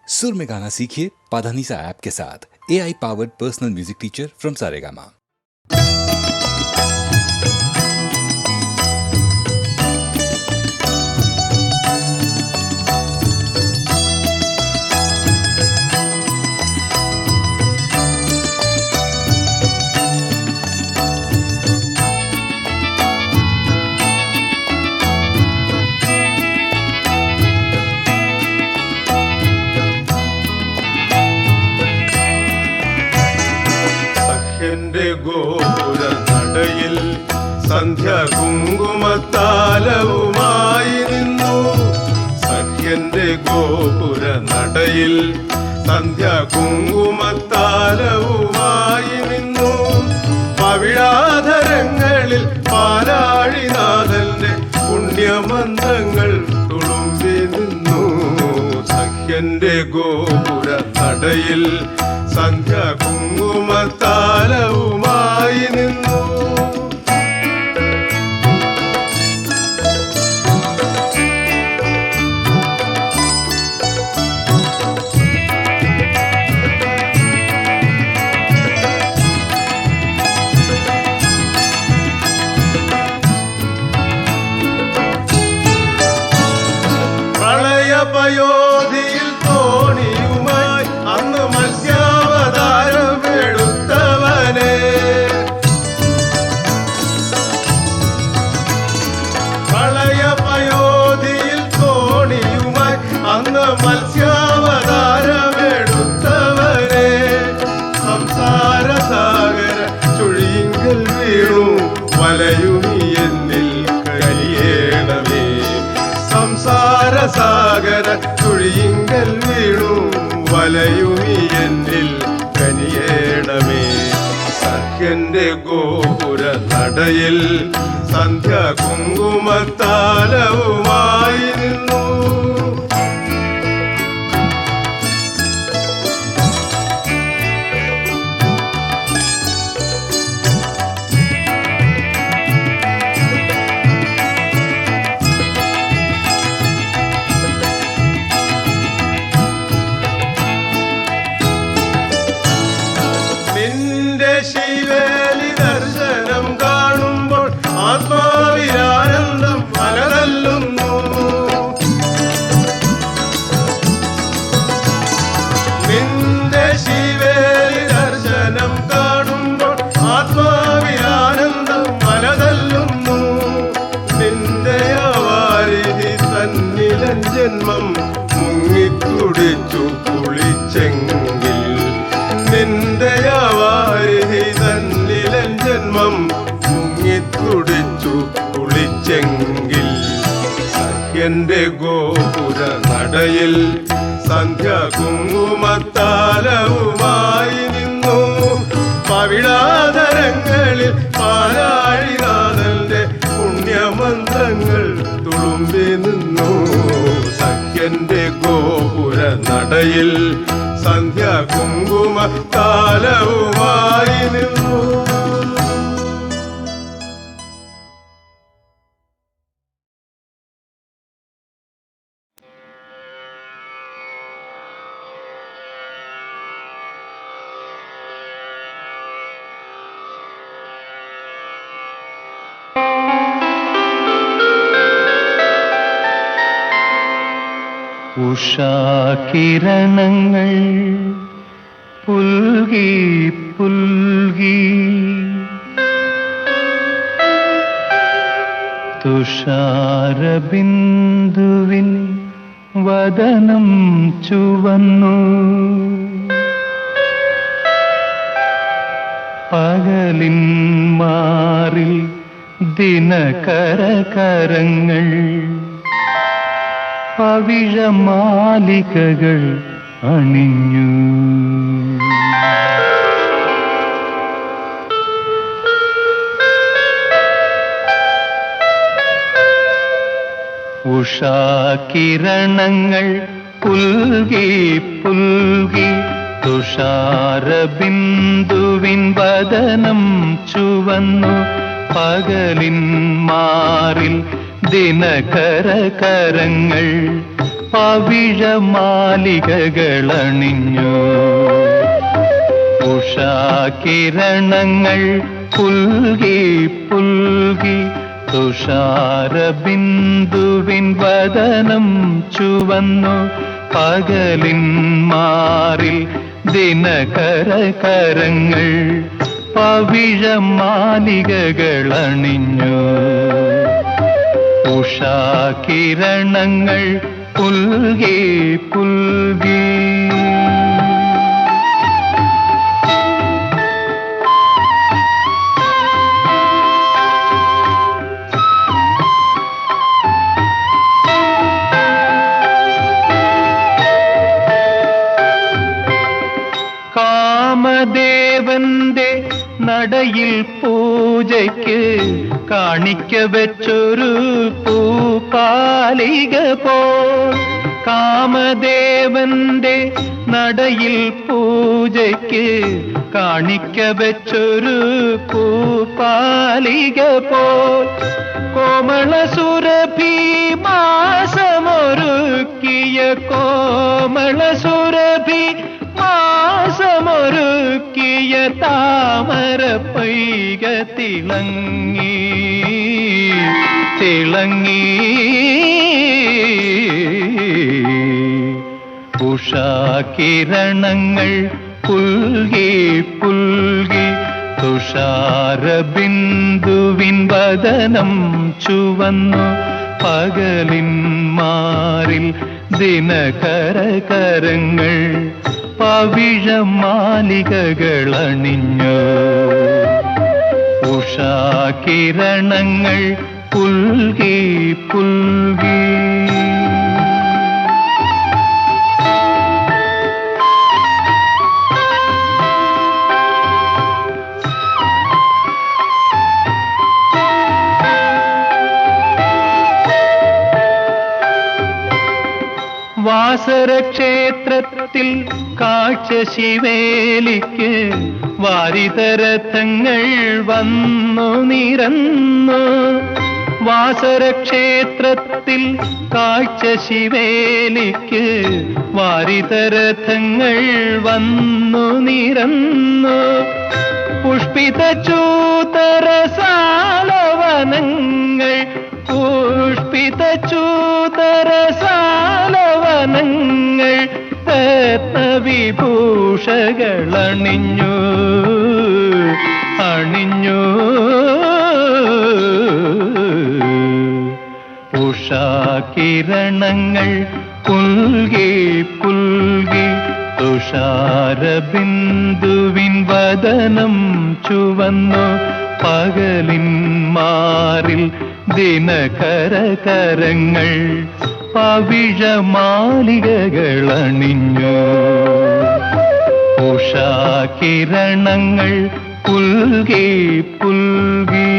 सुर में गाना सीखिए पाधानीसा ऐप के साथ। AI powered personal music teacher from Saregama. ഗോപുര നടയിൽ സന്ധ്യ കുങ്കുമത്താലവുമായി നിന്നു. സഖ്യന്റെ ഗോപുര നടയിൽ സന്ധ്യ കുങ്കുമത്താലവുമായി നിന്നു. പവിഴാധരങ്ങളിൽ പാലാഴിനാഥന്റെ പുണ്യമന്ത്രങ്ങൾ തുളുമ്പി നിന്നു. സഖ്യന്റെ ഗോപുര നടയിൽ സന്ധ്യ കുങ്കുമത്താലവുമായി നിന്നു. പ്രളയപയോധിയിൽ തോണിയുമായി അന്ന് മത്സ്യാവതാരം എടുത്തവനെ. പ്രളയപയോധിയിൽ തോണിയുമായി അന്ന് മത്സ്യാവതാരം എടുത്തവനെ. സംസാര സാഗര ചുഴിയിങ്കൽ വീണു വലയുമി എന്നിൽ കഴിയേണമേ. സംസാര സാഗര ചുഴിയിങ്കൽ വീണു വലയുമി എന്നിൽ കനിയേണമേ. സഖ്യന്റെ ഗോപുര നടയിൽ സന്ധ്യ കുങ്കുമത്താലവുമായി നിന്നു. ശിവേലി ദർശനം കാണുമ്പോൾ ആത്മാവിലാനന്ദം അലതല്ലുന്നു. നിന്റെ ശിവേലി ദർശനം കാണുമ്പോൾ ആത്മാവിലാനന്ദം അലതല്ലുന്നു. നിന്റെ അവാരിധി തന്നിലൻ ജന്മം മുങ്ങിത്തുടിച്ചു കുളിച്ചെങ്കിൽ. നിന്റെ അവാരിധി തന്നിലൻ ജന്മം മുങ്ങിത്തുടിച്ചു കുളിച്ചെങ്കിൽ. സഖ്യന്റെ ഗോപുര നടയിൽ സന്ധ്യ കുങ്കുമത്താലവുമായി നിന്നു. പവിഴാധരങ്ങളിൽ പാലാഴിനാഥന്റെ പുണ്യമന്ത്രങ്ങൾ തുളുമ്പി നിന്നു. സഖ്യന്റെ ഗോപുര നടയിൽ സന്ധ്യ കുങ്കുമത്താലവുമായി നിന്നു. ഉഷാകിരണങ്ങൾ പുൽകി പുൽകി തുഷാരബിന്ദുവിൻ വദനം ചുവന്നു. പകലിൻ മാറിൽ ദിനകരകരങ്ങൾ പവിഴമാലികകൾ അണിഞ്ഞു. ഉഷാകിരണങ്ങൾ പുൽകി പുൽകി തുഷാരബിന്ദുവിൻ വദനം ചുവന്നു. പകലിൻ മാറിൽ ദിനകരകരങ്ങൾ പവിഴമാലികകളണിഞ്ഞു. ഉഷാകിരണങ്ങൾ പുൽകി പുൽകി തുഷാരബിന്ദുവിൻ വദനം ചുവന്നു. പകലിൻ മാറിൽ ദിനകരകരങ്ങൾ പവിഴമാലികകളണിഞ്ഞു. ഉഷാകിരണങ്ങൾ പുൽകി പുൽകി. കാമദേവന്റെ നടയിൽ പൂജയ്ക്ക് കാണിക്ക വെച്ചൊരു പൂപ്പാലിക പോൽ. കാമദേവന്റെ നടയിൽ പൂജയ്ക്ക് കാണിക്ക വെച്ചൊരു പൂപ്പാലിക പോൽ. കോമള സുരഭി മാസമൊരുക്കിയ കോമള സുരഭി മാസമൊരുക്കിയ താമര പൈക തിളങ്ങി തിളങ്ങി. ഉഷാകിരണങ്ങൾ പുൽകി പുൽകി തുഷാരബിന്ദുവിൻ വദനം ചുവന്നു. പകലിൻ മാറിൽ ദിനകരകരങ്ങൾ പവിഴമാലികകളണിഞ്ഞു. ഉഷാകിരണങ്ങൾ പുൽകി പുൽകി. വാസരക്ഷേത്രത്തിൽ കാഴ്ച ശിവേലിക്ക് വാരിതരഥങ്ങൾ വന്നു നിരന്നു. വാസരക്ഷേത്രത്തിൽ കാഴ്ച ശിവേലിക്ക് വാരിതരഥങ്ങൾ വന്നു നിരന്നു. പുഷ്പിത ചൂതരസാലവനങ്ങൾ പുഷ്പിത ചൂതരസാലവനങ്ങൾ രത്നവിഭൂഷകളണിഞ്ഞു അണിഞ്ഞു. ഉഷാകിരണങ്ങൾ പുൽകി പുൽകി തുഷാരബിന്ദുവിൻ വദനം ചുവന്നു. പകലിൻ മാറിൽ ദിനകരകരങ്ങൾ പവിഴമാലികകളണിഞ്ഞു. ഉഷാകിരണങ്ങൾ പുൽകി പുൽകി.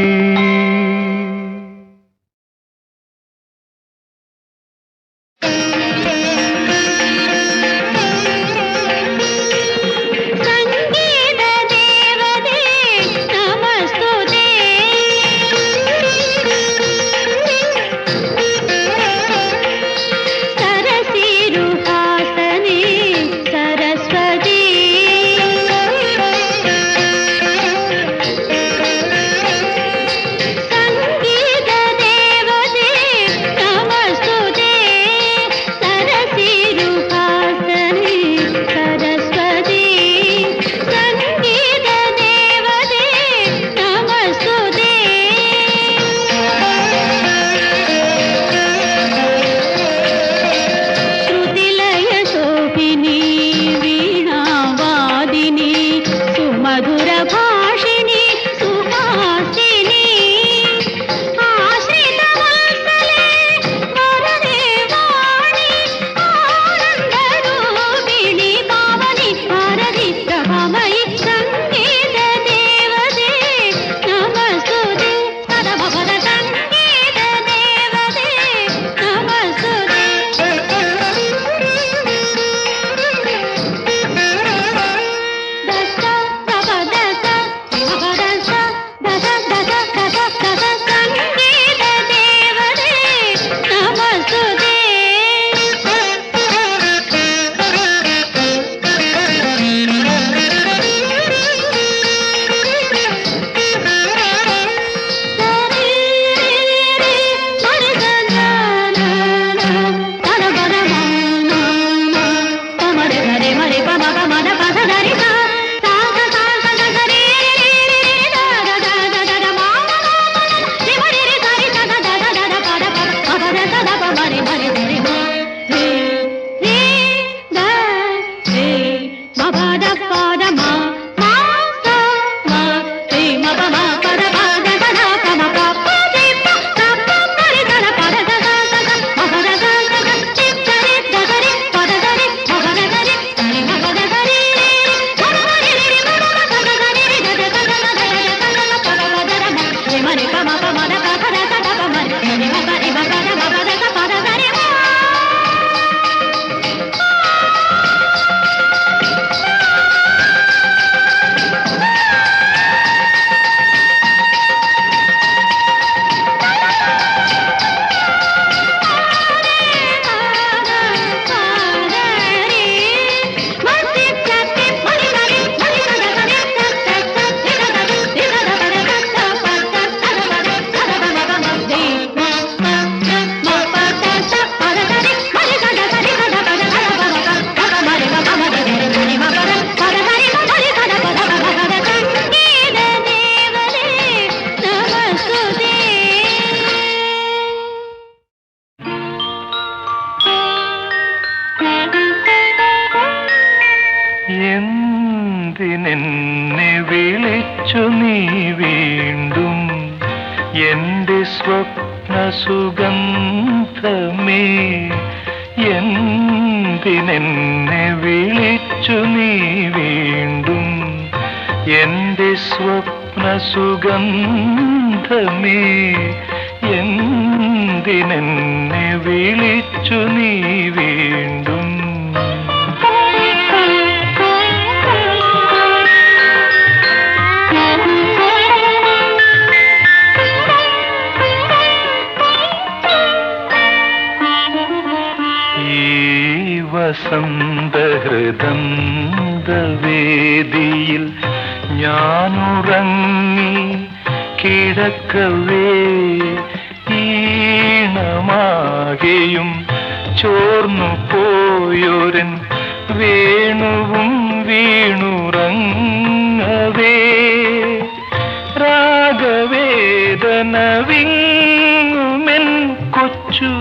എന്തിനെന്നെ വിളിച്ചു നീ വീണ്ടും എന്റെ സ്വപ്ന സുഗന്ധമേ എന്തിനെന്നെ വിളിച്ചു നീ വീണ്ടും എന്റെ സ്വപ്ന സുഗന്ധമേ എന്തിനെന്നെ വിളിച്ചു നീ വീണ്ടും വസന്തഹൃദന്തവേദിയിൽ ഞാനുറങ്ങി കിടക്കവേ ഈണമാകെയും ചോർന്നു പോയൊരൻ വേണുവും വീണുറങ്ങവേ രാഗവേദന വിങ്ങുമെൻ കൊച്ചു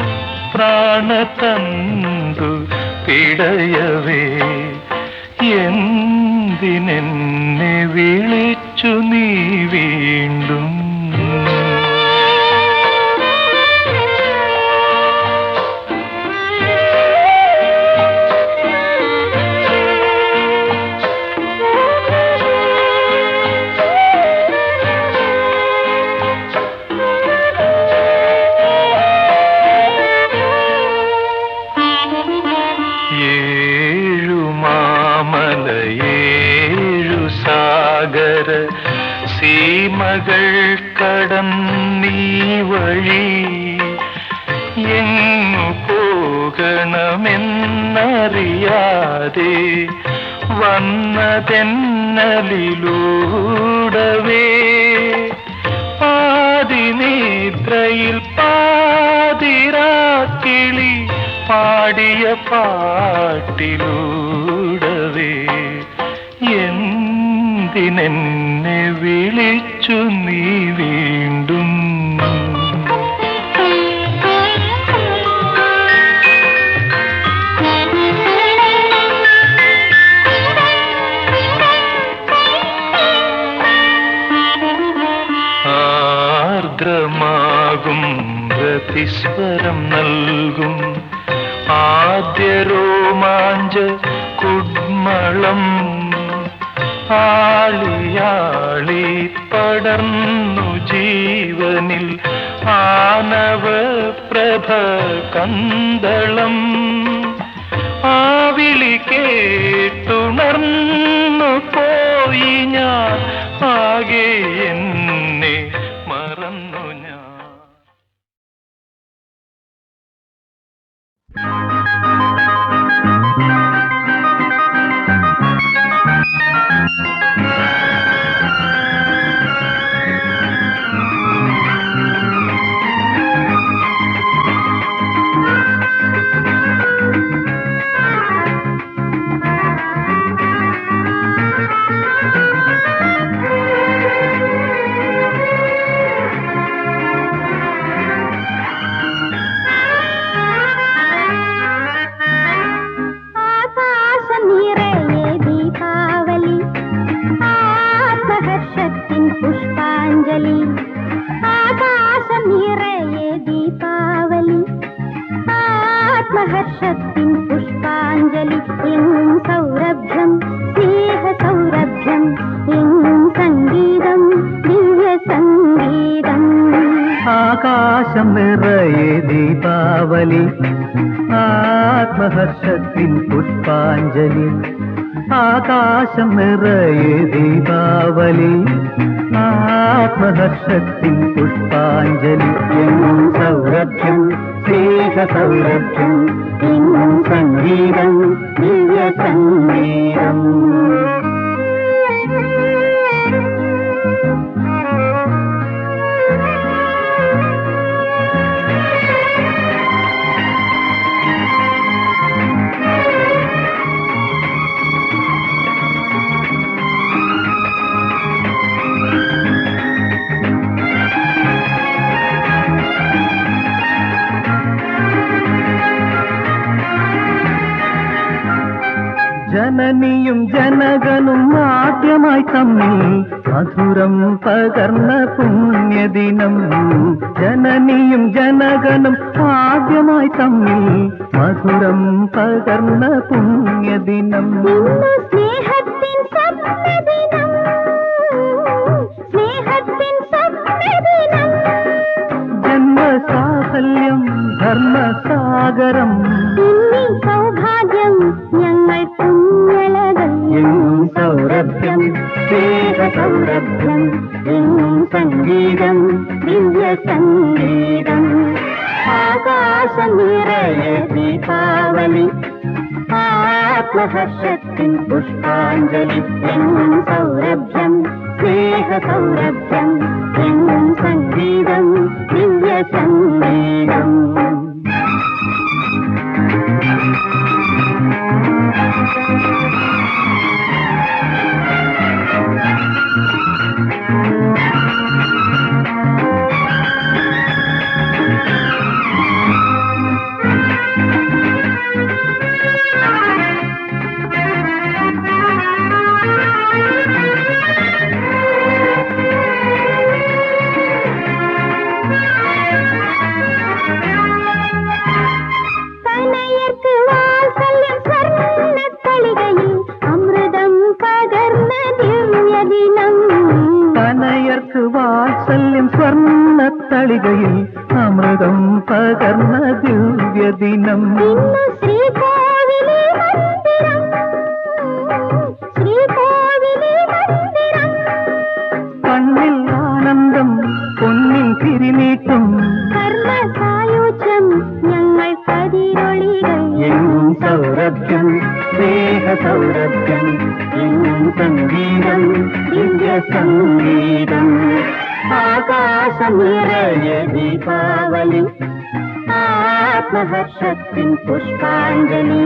പ്രാണതന്തു പിടയവേ എന്തിനെന്നെ വിളിച്ചു നീ വീണ്ടും സീമകൾ കടന്നീ വഴി എങ്ങു പോകണമെന്നറിയാതെ വന്നതെന്നലിലൂടവേ പാതിനിദ്രയിൽ പാതിരാക്കിളി പാടിയ പാട്ടിലൂടവേ എന്തിനെന്നെ വിളിച്ചു നീ വീണ്ടും ആർദ്രമാകും പ്രതിസ്വരം നൽകും ആദ്യ രോമാഞ്ച കുഡ്മളം ആളിയാളി പടർന്നു ജീവനിൽ ആനവ പ്രഭ കന്തളം ആവിളി കേട്ടുണർന്നു പോയി ഞാൻ ആകെ എന്നെ മറന്നു ഞാൻ നിറയെ ദീപാവലി ആത്മഹർഷത്തിൻ പുഷ്പാഞ്ജലി ആകാശം നിറയെ ദീപാവലി ആത്മഹർഷത്തിൻ പുഷ്പാഞ്ജലി എങ്ങും സൗരഭ്യം സ്നേഹ സൗരഭ്യം എങ്ങും സംഗീതം ദിവ്യ സംഗീതം ആകാശം നിറയെ ദീപാവലി ആത്മഹർഷത്തിൻ പുഷ്പാഞ്ജലി ആകാശം നിറയെ ദീപാവലി ആത്മഹർഷത്തിൻ പുഷ്പാഞ്ജലി എങ്ങും സൗരഭ്യം സ്നേഹ സൗരഭ്യം എങ്ങും സംഗീതം ദിവ്യ സംഗീതം ജനനിയും ജനകനും ആദ്യമായി തമ്മിൽ മധുരം പകർന്ന പുണ്യദിനം ജനനിയും ജനകനും ആദ്യമായി തമ്മിൽ മധുരം പകർന്ന പുണ്യദിനം സ്നേഹത്തിൻ സ്വപ്നദിനം സ്നേഹത്തിൻ സ്വപ്നദിനം ജന്മസാഫല്യം ധർമ്മസാഗരം ഇന്നീ സൗഭാഗ്യം ഞങ്ങൾ കുഞ്ഞലകൾ എങ്ങും സൗരഭ്യം സ്നേഹ സൗരഭ്യം എങ്ങും സംഗീതം ദിവ്യ സംഗീതം ആകാശം നിറയെ ദീപാവലി ആത്മഹർഷത്തിൻ പുഷ്പാഞ്ജലി എങ്ങും സൗരഭ്യം സ്നേഹ സൗരഭ്യം എങ്ങും സംഗീതം ദിവ്യ സംഗീതം തനയർക്ക് വാത്സല്യം സ്വർണ്ണത്തളികയിൽ അമൃതം പകർന്ന ദിവ്യദിനം തനയർക്ക് വാത്സല്യം സ്വർണ്ണത്തളികയിൽ അമൃതം പകർന്ന ദിവ്യദിനം ഇന്ന് ശ്രീകോവിലെ മന്ദിരം ശ്രീകോവിലെ മന്ദിരം കണ്ണിൽ ആനന്ദം പൊന്നിൻ തിരിനീട്ടും കർമ്മസായുജ്യം ഞങ്ങൾ കതിരൊളികൾ എങ്ങും സൗരഭ്യം സ്നേഹ സൗരഭ്യം എങ്ങും സംഗീതം ദിവ്യ സംഗീതം ആകാശം നിറയെ ദീപാവലി ആത്മഹർഷത്തിൻ പുഷ്പാഞ്ജലി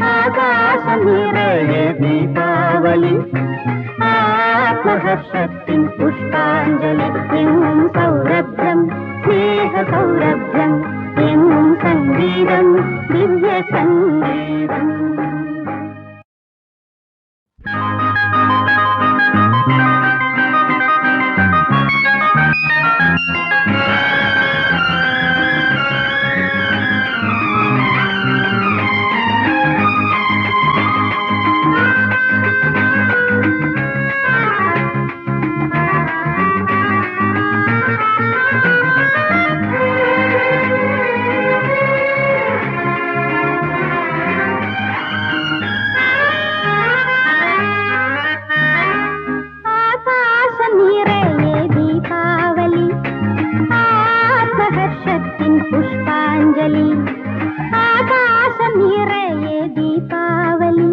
ആകാശം നിറയെ ദീപാവലി ആത്മഹർഷത്തിൻ പുഷ്പാഞ്ജലി എങ്ങും സൗരഭ്യം സ്നേഹ സൗരഭ്യം എങ്ങും സംഗീതം ദിവ്യ സംഗീതം ആകാശം നിറയെ ദീപാവലി ആത്മഹർഷത്തിൻ പുഷ്പാഞ്ജലി ആകാശം നിറയെ ദീപാവലി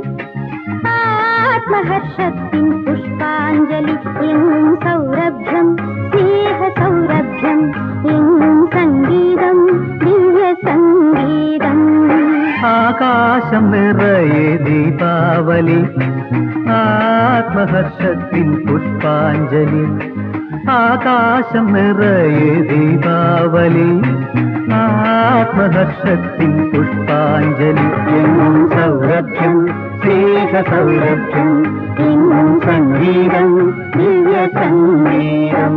ആത്മഹർഷത്തിൻ പുഷ്പാഞ്ജലി എങ്ങും സൗരഭ്യം സ്നേഹ സൗരഭ്യം എങ്ങും സംഗീതം ദിവ്യ സംഗീതം ആകാശം നിറയെ ദീപാവലി ആത്മഹർഷത്തിൻ പുഷ്പാഞ്ജലി ആകാശം നിറയെ ദീപാവലി ആത്മഹർഷത്തിൻ പുഷ്പാഞ്ജലി എങ്ങും സൗരഭ്യം സ്നേഹ സ്നേഹസൗരഭ്യം എങ്ങും സംഗീതം ദിവ്യ സംഗീതം.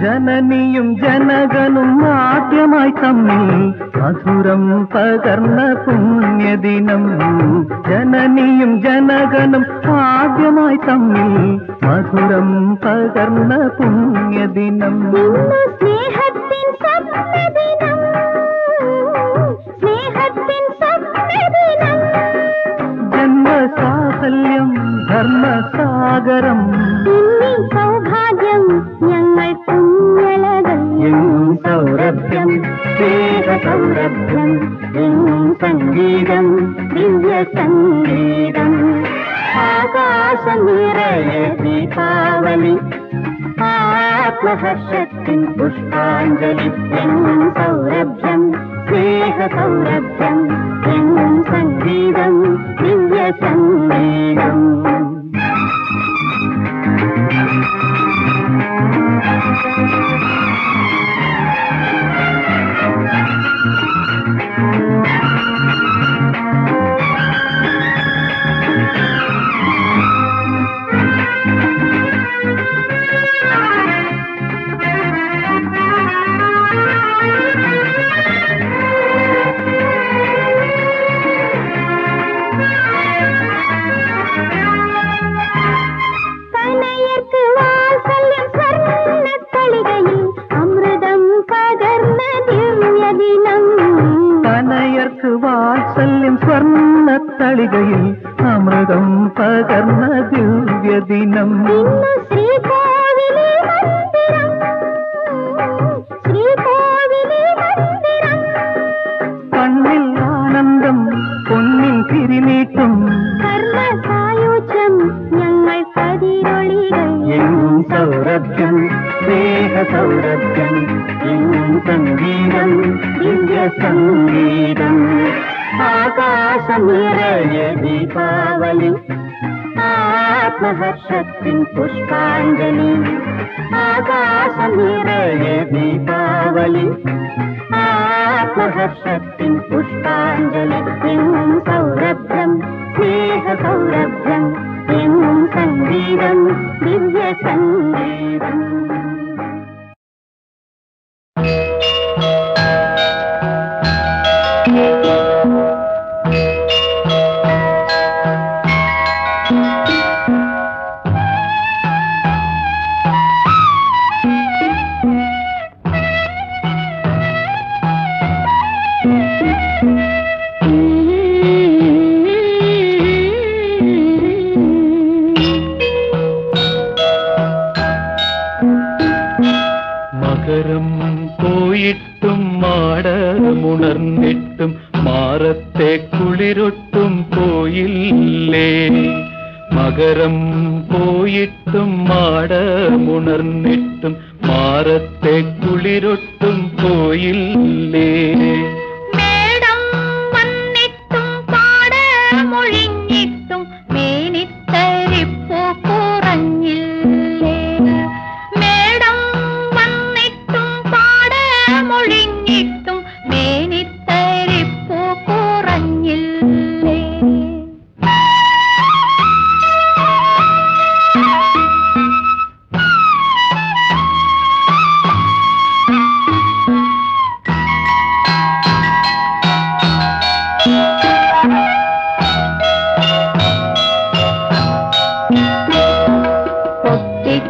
ജനനിയും ജനകനും ആദ്യമായി തമ്മിൽ മധുരം പകർന്ന പുണ്യദിനം. ജനനിയും ജനകനും ആദ്യമായി തമ്മിൽ മധുരം പകർന്ന പുണ്യദിനം. സ്നേഹത്തിൻ സ്വപ്നദിനം, സ്നേഹത്തിൻ സ്വപ്നദിനം. ജന്മസാഫല്യം ധർമ്മസാഗരം ഇന്നീ സൗഭാഗ്യം ഞങ്ങൾ കുഞ്ഞലകൾ. എങ്ങും സൗരഭ്യം സ്നേഹസൗരഭ്യം എങ്ങും സംഗീതം ദിവ്യ സംഗീതം. ആകാശം നിറയെ ദീപാവലി, ആത്മഹർഷത്തിൻ പുഷ്പാഞ്ജലി. എങ്ങും സൗരഭ്യം സ്നേഹസൗരഭ്യം എങ്ങും സംഗീതം ദിവ്യ സംഗീതം. വാത്സല്യം സ്വർണ്ണത്തളികയിൽ അമൃതം പകർന്ന ദിവ്യദിനം. കണ്ണിൽ ആനന്ദം പൊന്നിൻ തിരിനീട്ടും ഞങ്ങൾ കതിരൊളികൾ. എങ്ങും സൗരഭ്യം സ്നേഹസൗരഭ്യം എങ്ങും സംഗീതം ദിവ്യ സംഗീതം. ആകാശം നിറയെ ദീപാവലി, ആത്മഹർഷത്തിൻ പുഷ്പാഞ്ജലി. ആകാശം നിറയെ ദീപാവലി, ആത്മഹർഷത്തിൻ പുഷ്പാഞ്ജലി. എങ്ങും സൗരഭ്യം സ്നേഹസൗരഭ്യം എങ്ങും സംഗീതം ദിവ്യ സംഗീതം. മകരം പോയിട്ടും മാടമുണർന്നിട്ടും മാറത്തെ കുളിരൊട്ടും പോയില്ലേ. മകരം പോയിട്ടും മാടമുണർന്നിട്ടും മാറത്തെ കുളിരൊട്ടും പോയില്ലേ. മേടം വന്നിട്ടും പാടമൊഴിഞ്ഞിട്ടും മേനിത്തരിപ്പൂ കുറഞ്ഞില്ലേ. മേടം വന്നിട്ടും പാടമൊഴിഞ്ഞിട്ടും മേനിത്തരിപ്പൂ കുറഞ്ഞില്ലേ.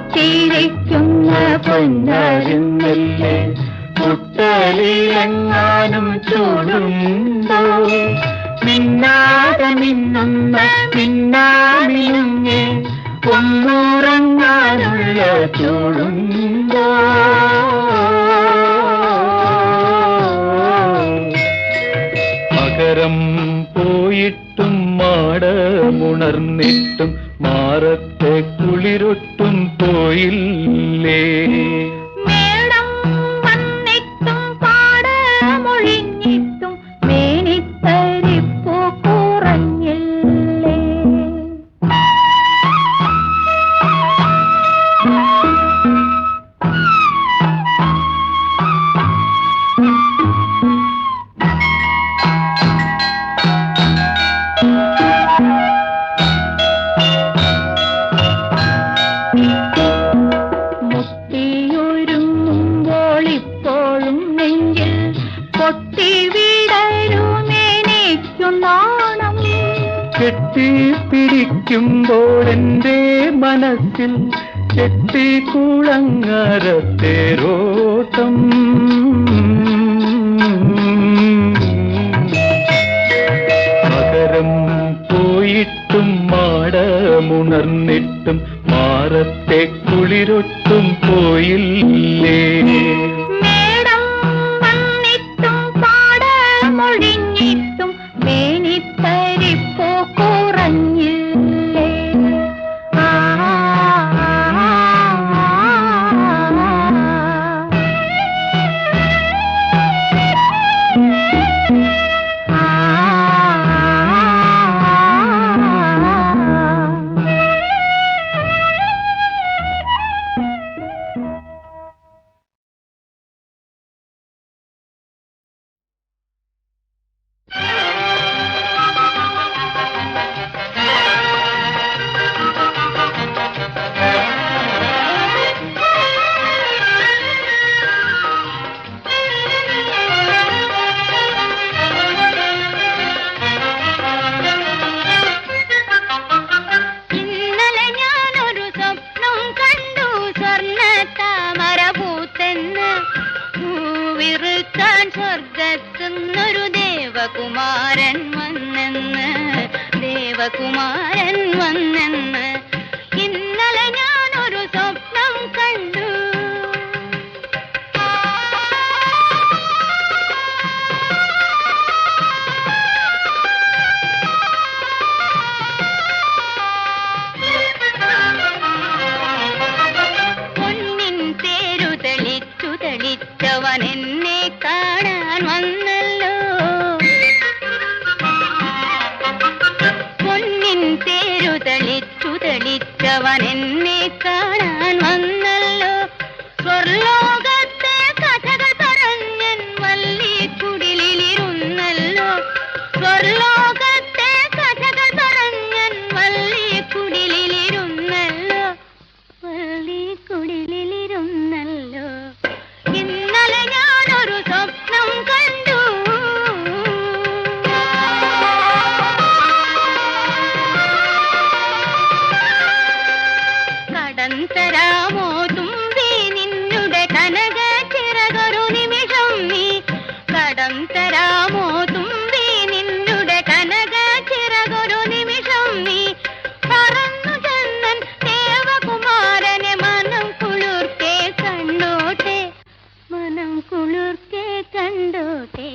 പൊട്ടിച്ചിരിക്കുന്ന പൊന്നാരുന്നല്ലേ കുട്ടലിലെങ്ങാനും ചൂടുണ്ടോ. മിന്നാതെ മിന്നുന്ന മിന്നാമിനുങ്ങെ ഒന്നുറങ്ങാനുള്ള ചൂടുണ്ടോ. മകരം പോയിട്ടും മാടമുണർന്നിട്ടും മാറത്തെ കുളിരൊട്ടും പോയില്ലേ. മേളം വന്നിട്ടും പാടമൊഴിഞ്ഞിട്ടും മേനിത്തരിപ്പൂ കുറഞ്ഞില്ലേ. മുത്തിയൊരുങ്ങുമ്പോൾ ഇപ്പോഴും നെഞ്ചിൽ പൊട്ടി വീടരുമെനിക്കു നാണം. കെട്ടിപ്പിടിക്കുമ്പോൾ എൻ്റെ മനസ്സിൽ ചെട്ടിക്കുളങ്ങരത്തേരോട്ടം. മകരം പോയിട്ടും മാടമുണർന്നിട്ടും മാറത്തെ കുളിരൊട്ടും പോയില്ലേ. മേളം വന്നിട്ടും പാടമൊഴിഞ്ഞിട്ടും മേനിത്തരിപ്പൂ കുറഞ്ഞില്ലേ. ആ ഇന്നലെ ഞാനൊരു സ്വപ്നം കണ്ടു, സ്വർണ്ണ താമര പൂത്തെന്ന്. പൂവിറുക്കാൻ സ്വർഗത്തുന്നൊരു ദേവകുമാരൻ വന്നെന്ന്, ദേവകുമാരൻ വന്നെന്ന്. ഇന്നലെ ഞാനൊരു സ്വപ്നം കണ്ടു. പൊന്നിൻ തേരു തെളിച്ചു തെളിച്ചവൻ എന്നെ കാണാൻ വന്നല്ലോ. പൊന്നിൻ തേരു തെളിച്ചു തെളിച്ചവൻ എന്നെ കാണാൻ വന്നല്ലോ. സ്വർലോകത്തെ കഥകൾ പറഞ്ഞൻ വല്ലി കുടിലിരുന്നല്ലോ. സ്വർലോകത്തെ കഥകൾ പറഞ്ഞൻ വല്ലി കുടിലിരുന്നല്ലോ, വല്ലി കുടിലിരുന്നല്ലോ. ഇന്നലെ ഞാനൊരു സ്വപ്നം കണ്ടു. കടം തരാമോ തുമ്പി നിന്നുടെ കനക ചിറകൊരു നിമിഷം നീ. കടം തരാമോ തുമ്പി നിന്നുടെ കനക ചിറകൊരു നിമിഷം നീ. പറന്നു ചെന്നൻ ദേവകുമാരനെ മനം കുളിർക്കെ കണ്ടോട്ടെ, മനം കുളിർക്കെ കണ്ടോട്ടെ.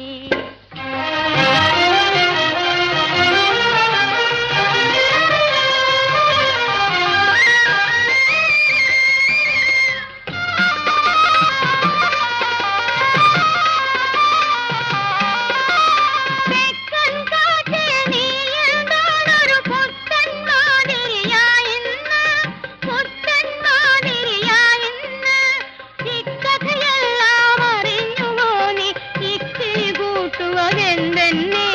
തെക്കൻ കാട്ടിൽ നീ എന്താണൊരു പുത്തൻ മാതിരിയായിന്ന്, പുത്തൻ മാതിരിയായിന്ന്. ഇക്കഥയെല്ലാം അറിഞ്ഞുവോ നീ, ഇക്കിളി കൂട്ടുവതെന്തെന്നെ.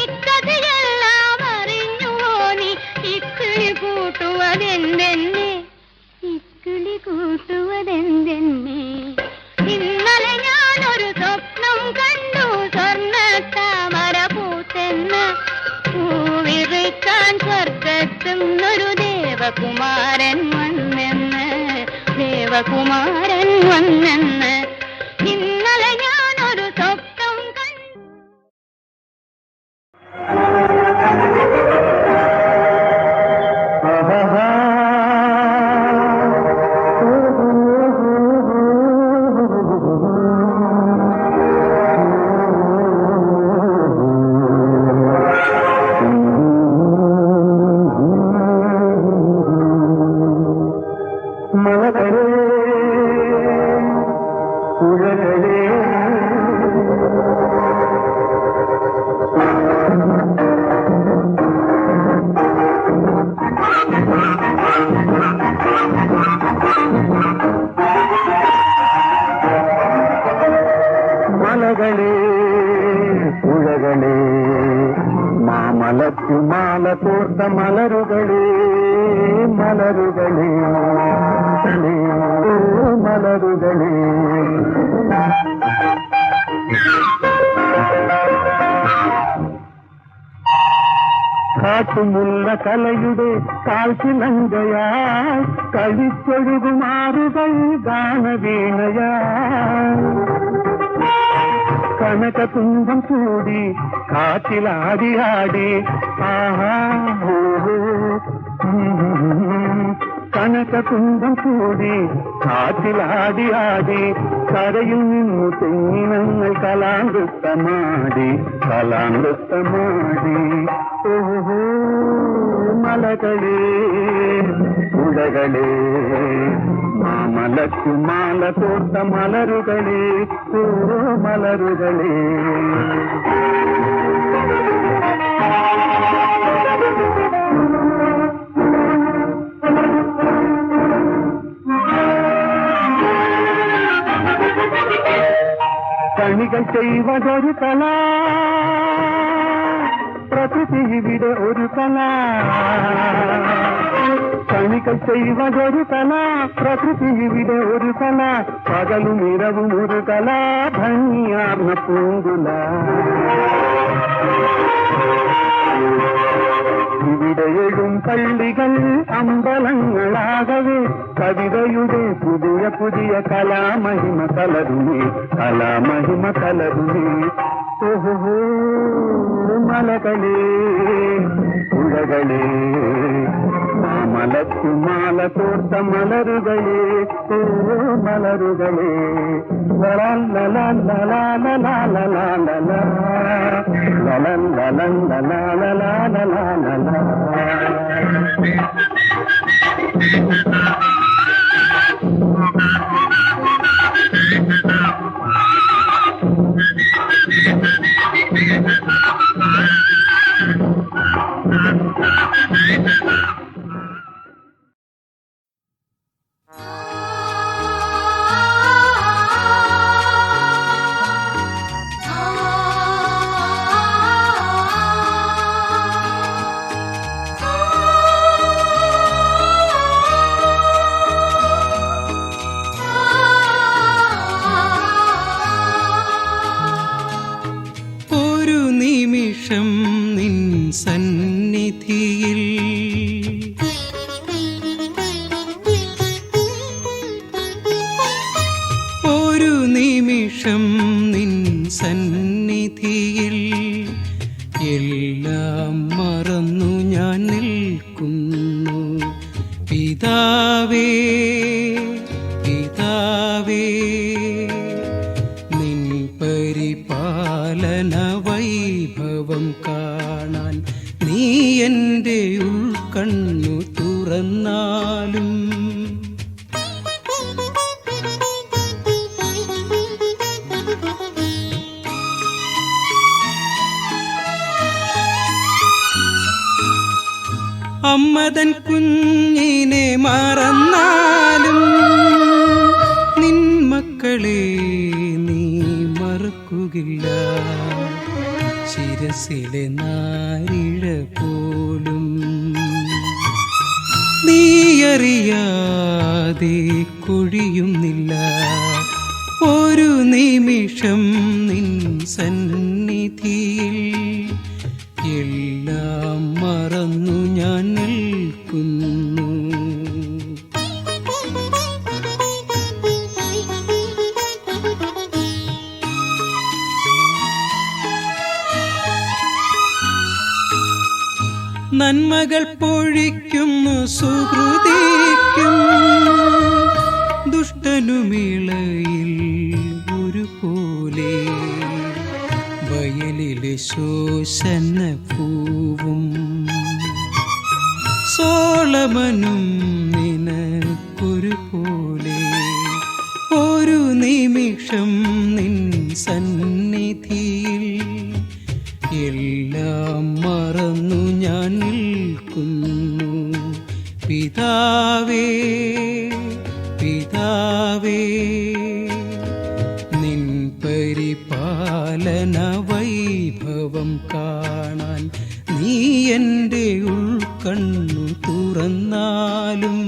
ഇക്കഥയെല്ലാം അറിഞ്ഞുവോ നീ, ഇക്കിളി കൂട്ടുവതെന്തെന്നെ, ഇക്കിളി കൂട്ടുവതെന്തെന്നെ. ഇന്നലെ ഞാനൊരു സ്വപ്നം കണ്ടു, സ്വർണ്ണ താമര പൂത്തെന്ന്. പൂവിറുക്കാൻ സ്വർഗത്തുന്നൊരു ദേവകുമാരൻ വന്നെന്ന്, ദേവകുമാരൻ വന്നെന്ന്. ഇന്നലെ ഞാനൊരു സ്വപ്നം കണ്ടു. മലകളേ പുഴകളേ മലകളേ പുഴകളേ മാമലക്കുമാല തോർത്ത മലരുകളേ മലരുകളേ മലരുകളേ കാട്ടുമുള്ള കലയുടെ കാൽച്ചിലങ്കയായി കളിച്ചൊഴുകുമാറുകൾ ഗാനവീണയായി കനകതുമ്പം ചൂടി കാറ്റിലാടിയാടി ആഹാ കനകതുമ്പം ചൂടി കാറ്റിലാടിയാടി കരയിൽ നിന്നു തെങ്ങിനങ്ങൾ കലാനൃത്തമാടി ഓഹോ മലകളേ പുഴകളേ മാമലക്കുമാല തോർത്ത മലരുകളേ ഓ മലരുകളേ കണികൾ ചെയ്വതൊരു കല പ്രകൃതി ഇവിടെ ഒരു കല കണികൾ ചെയ്വതൊരു കല പ്രകൃതി ഇവിടെ ഒരു കല പകലും ഇരവും ഒരു കല ഭംഗിയാർന്ന പൂങ്കുല ഇവിടെ എഴും പള്ളികൾ അമ്പലങ്ങളാകവേ കവിതയുടെ പുതിയ പുതിയ കലാമഹിമ കലരുമേ ഓഹോ മലകളേ പുഴകളേ മാമലക്കുമാല തോർത്ത മലരുകളേ ഓ മലരുകളേ നിൻ സന്നിധിയിൽ ഒരു നിമിഷം നിൻ സന്നിധിയിൽ എല്ലാം മറന്നു ഞാൻ നിൽക്കുന്നു പിതാവേ പിതാവേ നിൻ പരിപാലന വൈഭവം കാണാൻ നീ എൻ്റെ ഉൾക്കണ്ണു തുറന്നാലും അമ്മതൻ കുഞ്ഞിനെ മറന്നാലും നിൻ മക്കളെ നീ മറക്കുകയില്ല ശിരസിലെ നാരിഴ പോലും നീയറിയാതെ കൊഴിയുന്നില്ല ഒരു നിമിഷം നിൻ സന്നിധിയിൽ എല്ലാം മറന്നു ഞാൻ നിൽക്കുന്നു നന്മകൾ പൊഴിക്കുന്നു സുഹൃതിക്കും ദുഷ്ടനുമിളയിൽ ഒരുപോലെ വയലിലെ ശോഷന പൂവും സോളമനും നിനക്കൊരു പിതാവേ പിതാവേ നിൻ പരിപാലന വൈഭവം കാണാൻ നീ എൻ്റെ ഉൾക്കണ്ണു തുറന്നാലും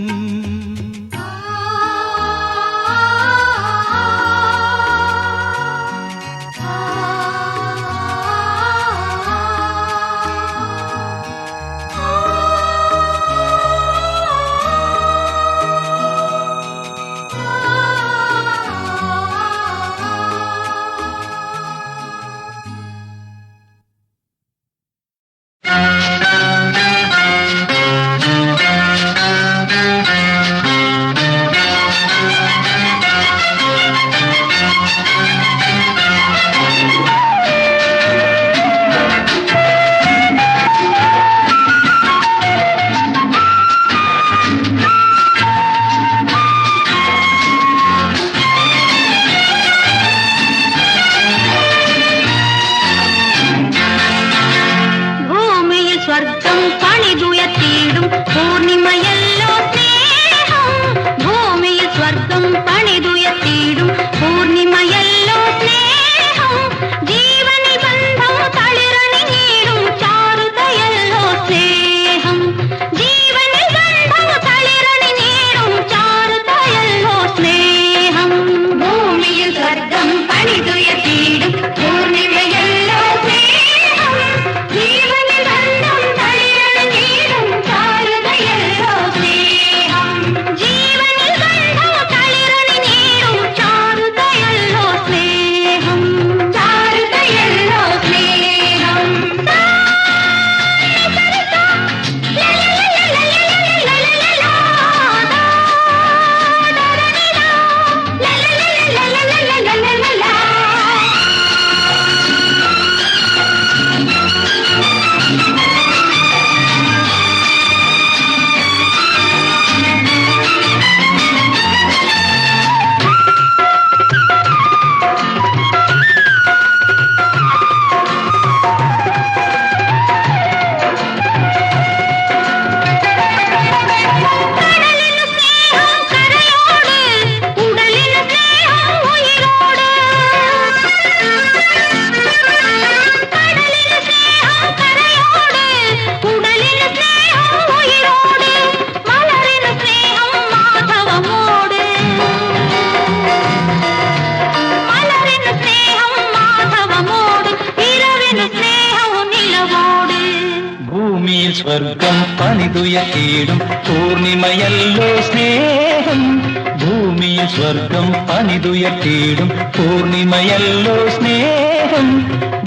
സ്വർഗം പണിതുയർത്തിയിടും പൂർണിമയല്ലോ സ്നേഹം. ഭൂമിയിൽ സ്വർഗം പണിതുയർത്തിയിടും പൂർണിമയല്ലോ സ്നേഹം.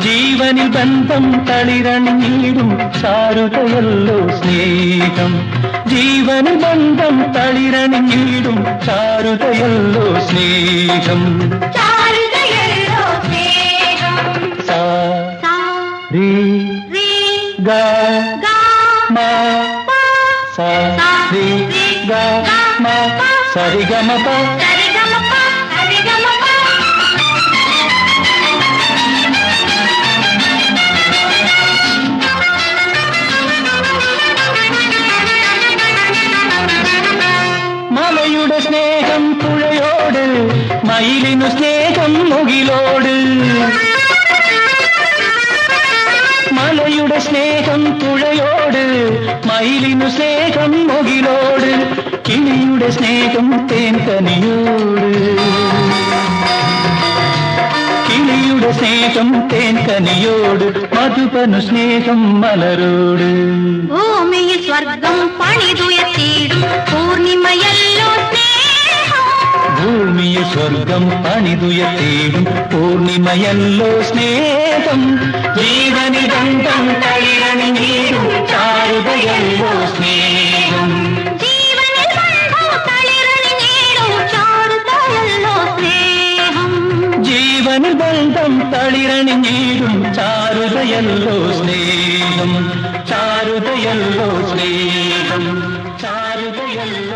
ജീവനിൽ ബന്ധം തളിരണിഞ്ഞിടും ചാരുതയല്ലോ സ്നേഹം. ജീവനിൽ ബന്ധം തളിരണിഞ്ഞിടും ചാരുതയല്ലോ സ്നേഹം. സാ രി ഗ മ സ രി ഗ മ സരി ഗ മ പ. മലയുടെ സ്നേഹം പുഴയോട്, മയിലിനു സ്നേഹം മുകിലോട്. മലയുടെ സ്നേഹം പുഴയോട്, മയിലിനു സ്നേഹം മുകിലോട്. കിളിയുടെ സ്നേഹം തേൻകനിയോട്, കിളിയുടെ സ്നേഹം തേൻകനിയോട്. മധുപനു സ്നേഹം മലരോട്. ഭൂമിയിൽ സ്വർഗം പണിതുയർത്തിയിടും പൂർണിമയല്ലോ സ്നേഹം. ഭൂമിയിൽ സ്വർഗം പണിതുയർത്തിയിടും പൂർണിമയല്ലോ സ്നേഹം. ജീവനിൽ ബന്ധം തളിരണിഞ്ഞിടും ചാരുതയല്ലോ സ്നേഹം. ജീവനിൽ ബന്ധം തളിരണിഞ്ഞിടും ചാരുതയല്ലോ സ്നേഹം. ജീവനിൽ ബന്ധം തളിരണിഞ്ഞിടും ചാരുതയല്ലോ സ്നേഹം. ചാരുതയല്ലോ സ്നേഹം. ചാരുതയല്ലോ